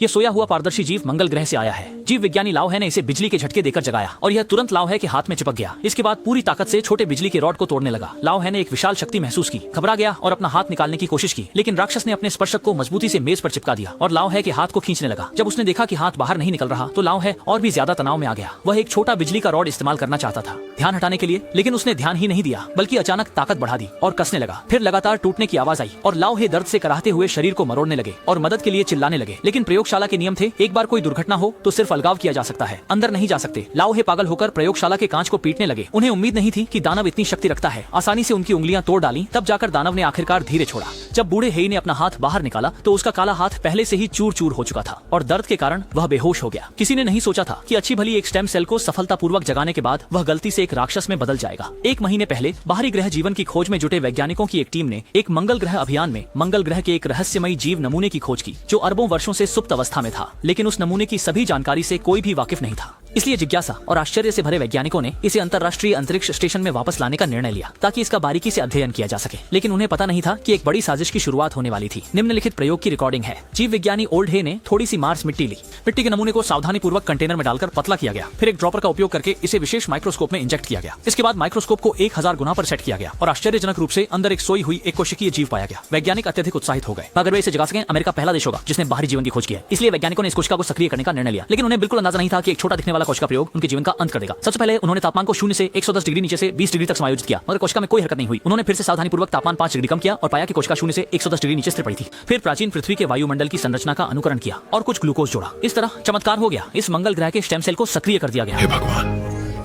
ये सोया हुआ पारदर्शी जीव मंगल ग्रह से आया है। जीव विज्ञानी लाओहे ने इसे बिजली के झटके देकर जगाया और यह तुरंत लाओहे के हाथ में चिपक गया। इसके बाद पूरी ताकत से छोटे बिजली के रॉड को तोड़ने लगा। लाओहे ने एक विशाल शक्ति महसूस की, घबरा गया और अपना हाथ निकालने की कोशिश की, लेकिन राक्षस ने अपने स्पर्शक को मजबूती से मेज पर चिपका दिया और लाओहे के हाथ को खींचने लगा। जब उसने देखा कि हाथ बाहर नहीं निकल रहा तो लाओहे और भी ज्यादा तनाव में आ गया। वह एक छोटा बिजली का रॉड इस्तेमाल करना चाहता था ध्यान हटाने के लिए, लेकिन उसने ध्यान ही नहीं दिया बल्कि अचानक ताकत बढ़ा दी और कसने लगा। फिर लगातार टूटने की आवाज आई और लाओहे दर्द से कराहते हुए शरीर को मरोड़ने लगे और मदद के लिए चिल्लाने लगे। लेकिन प्रयोगशाला के नियम थे, एक बार कोई दुर्घटना हो तो सिर्फ अलगाव किया जा सकता है, अंदर नहीं जा सकते। लाओहे पागल होकर प्रयोगशाला के कांच को पीटने लगे। उन्हें उम्मीद नहीं थी कि दानव इतनी शक्ति रखता है। आसानी से उनकी उंगलियां तोड़ डाली, तब जाकर दानव ने आखिरकार धीरे छोड़ा। जब बूढ़े हेई ने अपना हाथ बाहर निकाला तो उसका काला हाथ पहले से ही चूर चूर हो चुका था और दर्द के कारण वह बेहोश हो गया। किसी ने नहीं सोचा था कि अच्छी भली एक स्टेम सेल को सफलतापूर्वक जगाने के बाद वह गलती से एक राक्षस में बदल जाएगा। 1 महीने पहले बाहरी ग्रह जीवन की खोज में जुटे वैज्ञानिकों की एक टीम ने एक मंगल ग्रह अभियान में मंगल ग्रह के एक रहस्यमयी जीव नमूने की खोज की जो अरबों वर्षों से सुप्त अवस्था में था, लेकिन उस नमूने की सभी जानकारी से कोई भी वाकिफ नहीं था। इसलिए जिज्ञासा और आश्चर्य से भरे वैज्ञानिकों ने इसे अंतर्राष्ट्रीय अंतरिक्ष स्टेशन में वापस लाने का निर्णय लिया ताकि इसका बारीकी से अध्ययन किया जा सके। लेकिन उन्हें पता नहीं था कि एक बड़ी साजिश की शुरुआत होने वाली थी। निम्नलिखित प्रयोग की रिकॉर्डिंग है। जीव विज्ञानी ओल्ड हे ने थोड़ी सी मार्स मिट्टी ली। मिट्टी के नमूने को सावधानी पूर्वक कंटेनर में डालकर पतला किया गया। फिर एक ड्रॉपर का उपयोग करके इसे विशेष माइक्रोस्कोप में इंजेक्ट किया गया। इसके बाद माइक्रोस्कोप को 1000 गुना पर सेट किया गया और आश्चर्यजनक रूप से अंदर एक सोई हुई एक कोशिकीय जीव पाया गया। वैज्ञानिक अत्यधिक उत्साहित हो गए। अगर वे इसे जगा सकें, अमेरिका पहला देश होगा जिसने बाहरी जीवन की खोज की है। इसलिए वैज्ञानिकों ने इस कोशिका को सक्रिय करने का निर्णय लिया, लेकिन उन्हें बिल्कुल अंदाजा नहीं था कि एक छोटा दिखने वाला कोशिका प्रयोग उनके जीवन का अंत कर देगा। सबसे पहले उन्होंने तापमान को 0 से 110 डिग्री नीचे से 20 डिग्री तक समायोजित किया, मगर कोशिका में कोई हरकत नहीं हुई। उन्होंने फिर से सावधानीपूर्वक तापमान 5 डिग्री कम किया और पाया कि कोशिका 0 से 110 डिग्री नीचे स्थिर पड़ी थी। फिर प्राचीन पृथ्वी के वायुमंडल की संरचना का अनुकरण किया और कुछ ग्लूकोज जोड़ा। इस तरह चमत्कार हो गया। इस मंगल ग्रह के स्टेम सेल को सक्रिय कर दिया गया। हे भगवान,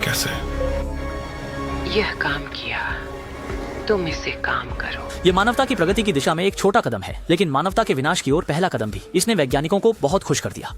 कैसे? यह काम किया, तुम इसे काम करो। ये मानवता की प्रगति की दिशा में एक छोटा कदम है, लेकिन मानवता के विनाश की ओर पहला कदम भी। इसने वैज्ञानिकों को बहुत खुश कर दिया।